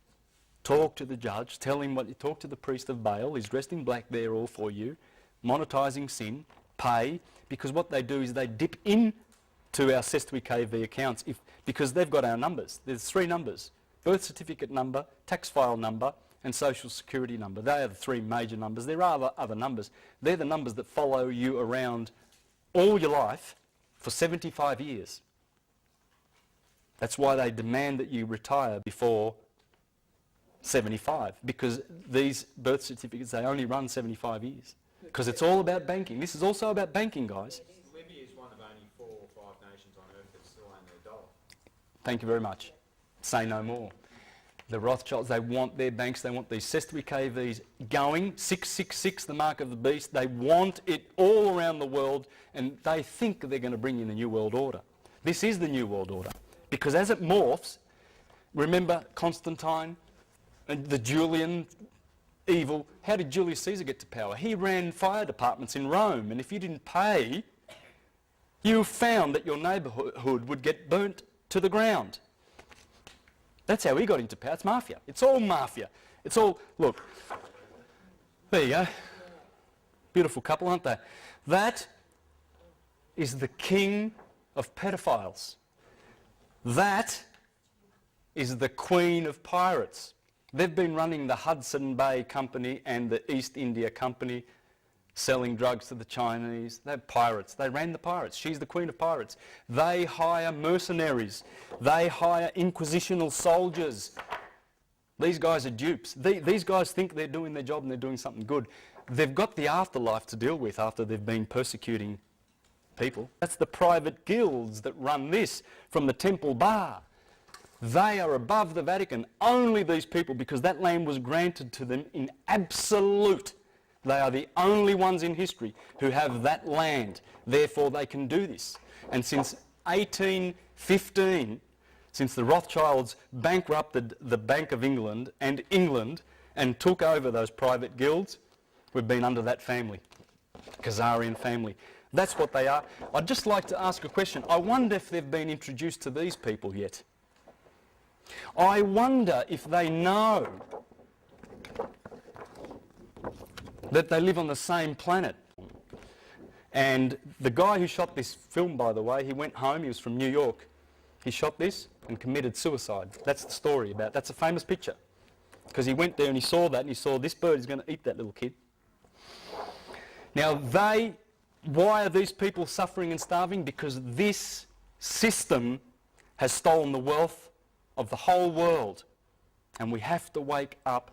S1: talk to the judge, tell him what you talk to the priest of Baal, he's dressed in black there all for you, monetising sin, pay, because what they do is they dip in to our Sestwi KV accounts because they've got our numbers. There's 3 numbers: birth certificate number, tax file number and social security number. They are the 3 major numbers. There are other numbers. They're the numbers that follow you around all your life for 75 years. That's why they demand that you retire before 75, because these birth certificates, they only run 75 years. Because it's all about banking. This is also about banking, guys.
S2: Libya is one of only 4 or 5 nations on earth that still own their dollar.
S1: Thank you very much. Say no more. The Rothschilds, they want their banks, they want these Sestwi KVs going, 666, the mark of the beast. They want it all around the world, and they think they're going to bring in the New World Order. This is the New World Order. Because as it morphs, remember Constantine and the Julian evil? How did Julius Caesar get to power? He ran fire departments in Rome, and if you didn't pay, you found that your neighbourhood would get burnt to the ground. That's how he got into power. It's mafia. It's all mafia. It's all, look, there you go. Beautiful couple, aren't they? That is the king of pedophiles. That is the queen of pirates. They've been running the Hudson Bay Company and the East India Company, selling drugs to the Chinese. They're pirates. They ran the pirates. She's the queen of pirates. They hire mercenaries. They hire inquisitional soldiers. These guys are dupes. These guys think they're doing their job and they're doing something good. They've got the afterlife to deal with after they've been persecuting people. That's the private guilds that run this from the Temple Bar. They are above the Vatican. Only these people, because that land was granted to them in absolute. They are the only ones in history who have that land. Therefore, they can do this. And since 1815, since the Rothschilds bankrupted the Bank of England and took over those private guilds, we've been under that family, Khazarian family. That's what they are. I'd just like to ask a question. I wonder if they've been introduced to these people yet. I wonder if they know that they live on the same planet. And the guy who shot this film, by the way, he went home, he was from New York. He shot this and committed suicide. That's the story about, that's a famous picture. Because he went there and he saw that and he saw this bird is going to eat that little kid. Now why are these people suffering and starving? Because this system has stolen the wealth of the whole world. And we have to wake up.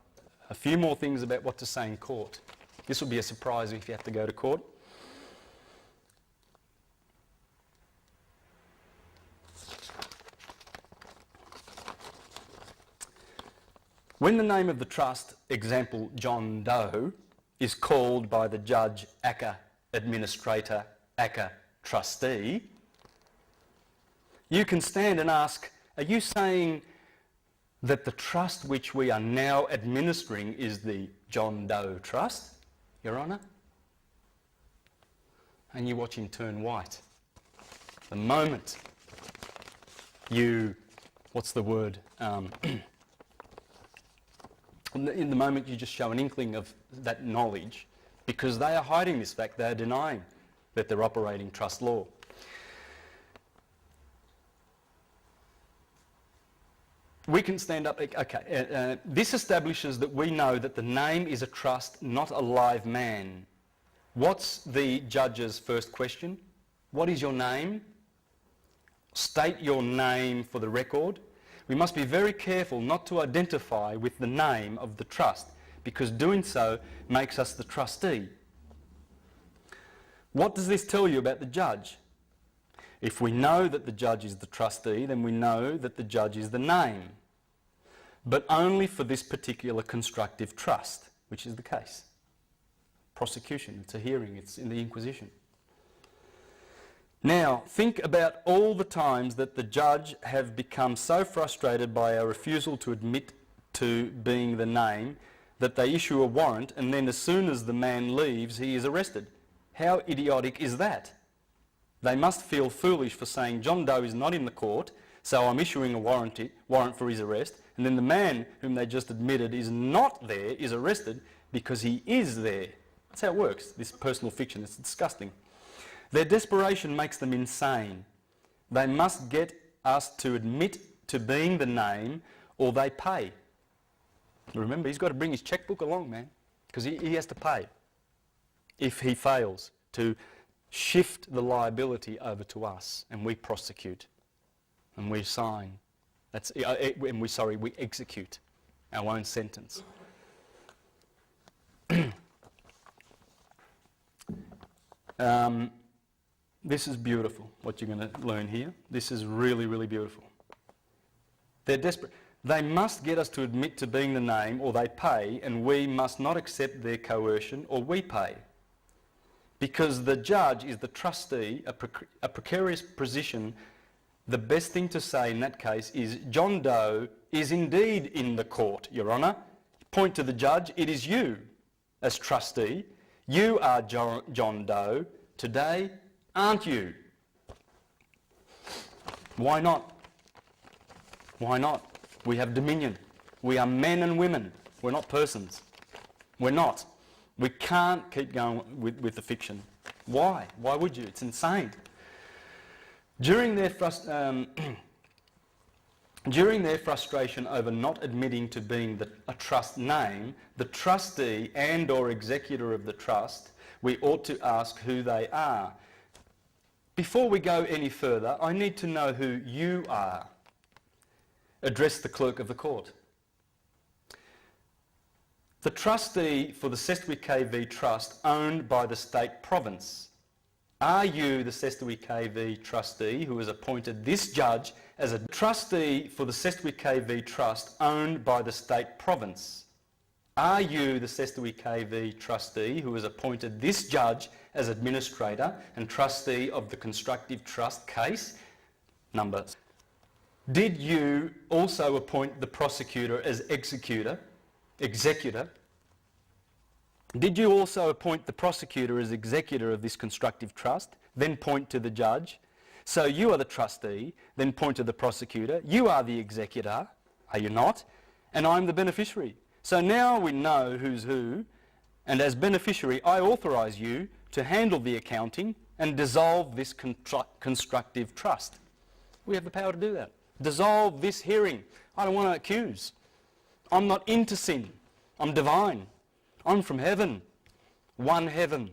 S1: A few more things about what to say in court. This will be a surprise if you have to go to court. When the name of the trust, example John Doe, is called by the judge ACCA administrator, ACCA trustee, you can stand and ask, are you saying that the trust which we are now administering is the John Doe Trust, Your Honour? And you watch him turn white. The moment you, what's the word? In the moment you just show an inkling of that knowledge, because they are hiding this fact, they are denying that they're operating trust law. We can stand up, okay, this establishes that we know that the name is a trust, not a live man. What's the judge's first question? What is your name? State your name for the record. We must be very careful not to identify with the name of the trust, because doing so makes us the trustee. What does this tell you about the judge? If we know that the judge is the trustee, then we know that the judge is the name, but only for this particular constructive trust, which is the case. Prosecution, it's a hearing, it's in the Inquisition. Now, think about all the times that the judge have become so frustrated by our refusal to admit to being the name that they issue a warrant, and then as soon as the man leaves, he is arrested. How idiotic is that? They must feel foolish for saying John Doe is not in the court, so I'm issuing a warrant for his arrest, and then the man whom they just admitted is not there is arrested because he is there. That's how it works, this personal fiction. It's disgusting. Their desperation makes them insane. They must get us to admit to being the name or they pay. Remember, he's got to bring his checkbook along, man, because he has to pay if he fails to shift the liability over to us, and we prosecute and we sign. We execute our own sentence. This is beautiful, what you're going to learn here. This is really, really beautiful. They're desperate. They must get us to admit to being the name or they pay, and we must not accept their coercion or we pay. Because the judge is the trustee, a precarious position, the best thing to say in that case is, John Doe is indeed in the court, Your Honour. Point to the judge, it is you as trustee. You are John Doe today, aren't you? Why not? Why not? We have dominion. We are men and women. We're not persons. We're not. We can't keep going with the fiction. Why? Why would you? It's insane. During their frustration over not admitting to being a trust name, the trustee and or executor of the trust, we ought to ask who they are. Before we go any further, I need to know who you are. Address the clerk of the court. The trustee for the Sestwi KV Trust owned by the state province. Are you the Sestwi KV trustee who has appointed this judge as a trustee for the Sestwi KV Trust owned by the state province? Are you the Sestwi KV trustee who has appointed this judge as administrator and trustee of the constructive trust case? Number. Did you also appoint the prosecutor as executor? Did you also appoint the prosecutor as executor of this constructive trust? Then point to the judge. So you are the trustee, then point to the prosecutor. You are the executor, are you not? And I'm the beneficiary. So now we know who's who, and as beneficiary I authorise you to handle the accounting and dissolve this constructive trust. We have the power to do that. Dissolve this hearing. I don't want to accuse. I'm not into sin. I'm divine. I'm from heaven. One heaven.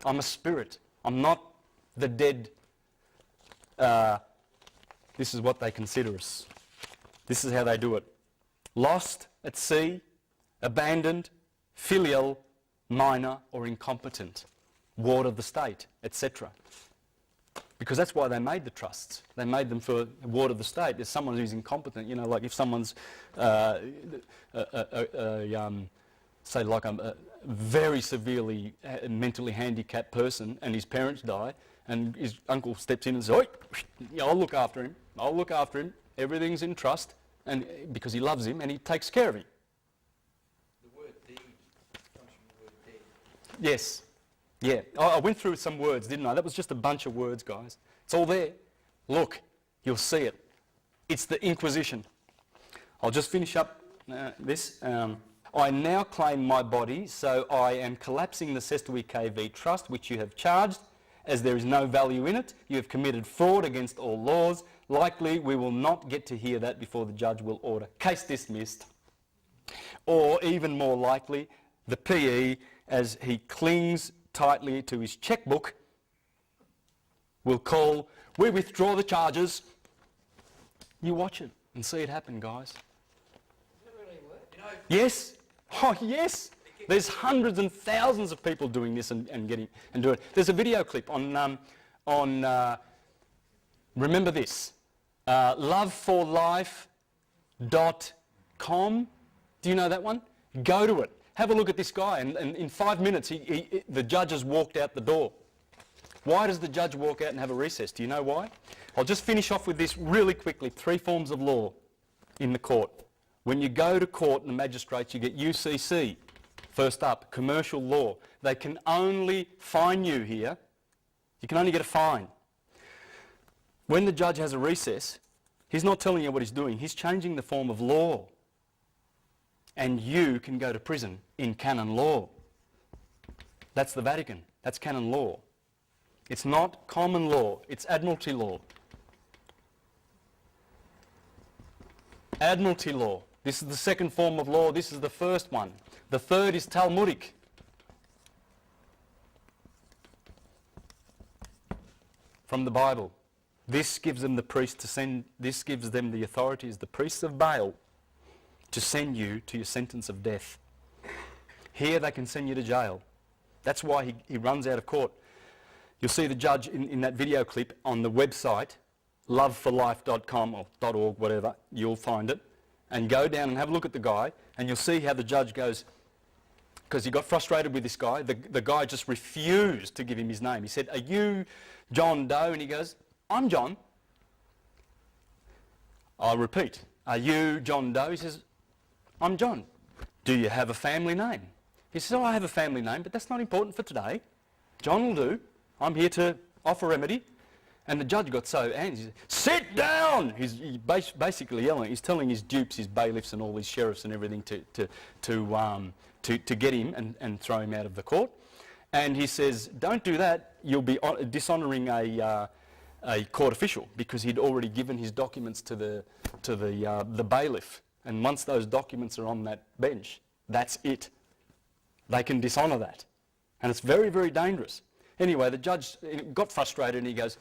S1: I'm a spirit. I'm not the dead. This is what they consider us. This is how they do it. Lost at sea, abandoned, filial, minor or incompetent, ward of the state, etc. Because that's why they made the trusts. They made them for a ward of the state. There's someone who's incompetent, you know, like if someone's, say like a very severely mentally handicapped person and his parents die and his uncle steps in and says, "Oi, I'll look after him, everything's in trust," and because he loves him and he takes care of him.
S2: The word deed comes from the word deed.
S1: Yes. Yeah, I went through some words, didn't I? That was just a bunch of words, guys. It's all there. Look, you'll see it. It's the Inquisition. I'll just finish up this. I now claim my body, so I am collapsing the Sestwi KV Trust, which you have charged, as there is no value in it. You have committed fraud against all laws. Likely we will not get to hear that before the judge will order case dismissed. Or even more likely, the PE, as he clings tightly to his checkbook, will call, "We withdraw the charges." You watch it and see it happen, guys.
S2: Does it really work? You know,
S1: Yes. Oh, yes. There's hundreds and thousands of people doing this and doing it. There's a video clip on remember this, loveforlife.com. Do you know that one? Go to it. Have a look at this guy, and in 5 minutes, the judge has walked out the door. Why does the judge walk out and have a recess? Do you know why? I'll just finish off with this really quickly. 3 forms of law in the court. When you go to court and the magistrates, you get UCC. First up, commercial law. They can only fine you here. You can only get a fine. When the judge has a recess, He's not telling you what he's doing. He's changing the form of law. And you can go to prison in canon law. That's the Vatican. That's canon law. It's not common law. It's admiralty law. Admiralty law. This is the second form of law. This is the first one. The third is Talmudic. From the Bible. This gives them the priest to send, this gives them the authority as the priests of Baal to send you to your sentence of death. Here they can send you to jail. That's why he runs out of court. You'll see the judge in that video clip on the website, loveforlife.com or .org, whatever, you'll find it. And go down and have a look at the guy, and you'll see how the judge goes, because he got frustrated with this guy. The guy just refused to give him his name. He said, "Are you John Doe?" And he goes, "I'm John." I'll repeat, "Are you John Doe?" He says, "I'm John." "Do you have a family name?" He says, "Oh, I have a family name, but that's not important for today. John will do. I'm here to offer remedy." And the judge got so angry. He said, "Sit down!" He's basically yelling. He's telling his dupes, his bailiffs and all these sheriffs and everything to get him and throw him out of the court. And he says, "Don't do that. You'll be dishonouring a court official," because he'd already given his documents to the bailiff. And once those documents are on that bench, that's it. They can dishonour that. And it's very, very dangerous. Anyway, the judge got frustrated and he goes,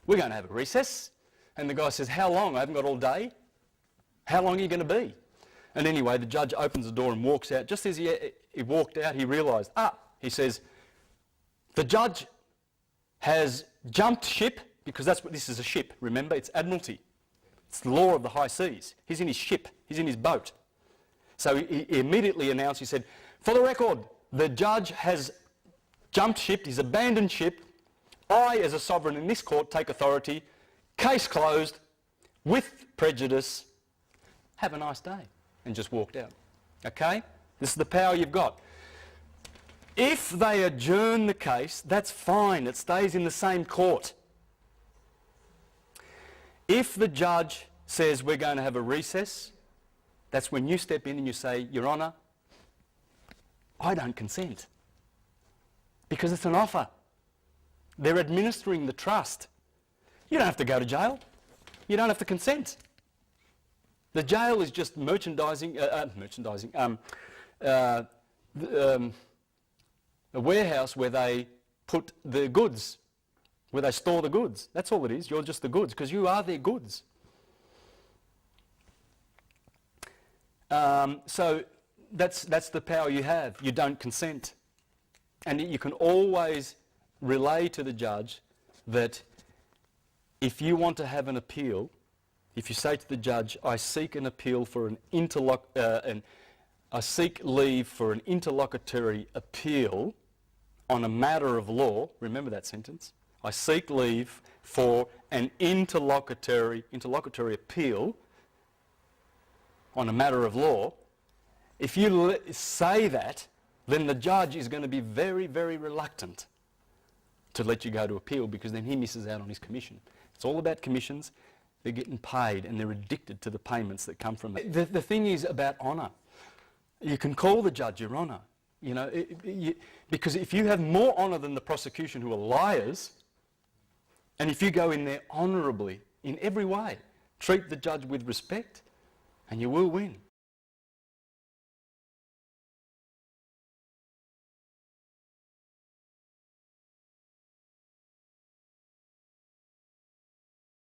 S1: "We're going to have a recess." And the guy says, "How long? I haven't got all day. How long are you going to be?" And anyway, the judge opens the door and walks out. Just as he walked out, he realised, he says, "The judge has jumped ship," because that's what this is, a ship. Remember, it's admiralty. It's the law of the high seas. He's in his ship. He's in his boat. So he immediately announced, he said, "For the record, the judge has jumped ship. He's abandoned ship. I, as a sovereign in this court, take authority. Case closed. With prejudice. Have a nice day." And just walked out. Okay? This is the power you've got. If they adjourn the case, that's fine. It stays in the same court. If the judge says we're going to have a recess, that's when you step in and you say, "Your Honour, I don't consent." Because it's an offer. They're administering the trust. You don't have to go to jail. You don't have to consent. The jail is just a warehouse where they put the goods, where they store the goods. That's all it is. You're just the goods, because you are their goods. So that's the power you have. You don't consent. And you can always relay to the judge that if you want to have an appeal, if you say to the judge, "I seek an appeal for I seek leave for an interlocutory appeal on a matter of law," remember that sentence, "I seek leave for an interlocutory appeal on a matter of law," if you say that, then the judge is going to be very, very reluctant to let you go to appeal, because then he misses out on his commission. It's all about commissions. They're getting paid and they're addicted to the payments that come from it. The thing is about honour. You can call the judge your honour, because if you have more honour than the prosecution, who are liars, and if you go in there honourably in every way, treat the judge with respect, and you will win.